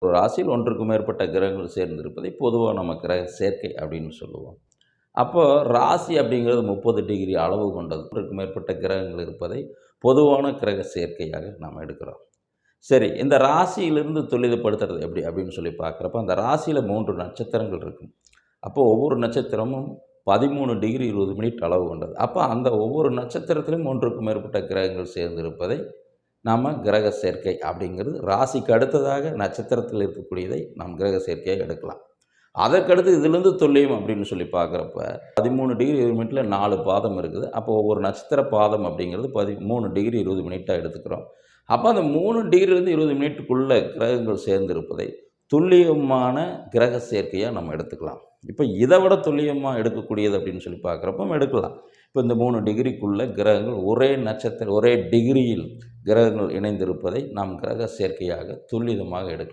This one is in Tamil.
ஒரு ராசியில் ஒன்றுக்கு மேற்பட்ட கிரகங்கள் சேர்ந்திருப்பதை பொதுவா நம்ம கிரக சேர்க்கை அப்படின்னு சொல்லுவோம். அப்போ ராசி அப்படிங்கிறது 30 டிகிரி அளவு கொண்டது. ஒன்றுக்கு மேற்பட்ட கிரகங்கள் இருப்பதை பொதுவான கிரக சேர்க்கையாக நாம் எடுக்கிறோம். சரி, இந்த ராசியிலிருந்து துல்லியப்படுத்துறது எப்படி அப்படின்னு சொல்லி பார்க்குறப்ப, அந்த ராசியில 3 நட்சத்திரங்கள் இருக்கும். அப்போ ஒவ்வொரு நட்சத்திரமும் 13 டிகிரி 20 மினிட் அளவு கொண்டது. அப்போ அந்த ஒவ்வொரு நட்சத்திரத்திலும் ஒன்றுக்கு மேற்பட்ட கிரகங்கள் சேர்ந்திருப்பதை நாம கிரக சேர்க்கை அப்படிங்கிறது, ராசிக்கு அடுத்ததாக நட்சத்திரத்தில் இருக்கக்கூடியதை நாம் கிரக சேர்க்கையாக எடுக்கலாம். அதற்கடுத்து இதிலிருந்து துல்லியம் அப்படின்னு சொல்லி பார்க்குறப்ப 13 டிகிரி 20 மினிட்ல 4 பாதம் இருக்குது. அப்போ ஒவ்வொரு நட்சத்திர பாதம் அப்படிங்கிறது 13 டிகிரி 20 மினிட்டா எடுத்துக்கிறோம். அப்போ அந்த 3 டிகிரிலேருந்து 20 மினிட்டுக்குள்ள கிரகங்கள் சேர்ந்திருப்பதை துல்லியமான கிரக சேர்க்கையா நம்ம எடுத்துக்கலாம். இப்போ இதை விட துல்லியமா எடுக்கக்கூடியது அப்படின்னு சொல்லி பார்க்குறப்ப எடுக்கலாம். இப்போ இந்த 3 டிகிரிக்குள்ள கிரகங்கள் ஒரே நட்சத்திரம் ஒரே டிகிரியில் கிரகங்கள் இணைந்திருப்பதை நாம் கிரக சேர்க்கையாக துல்லியமாக எடுக்கலாம்.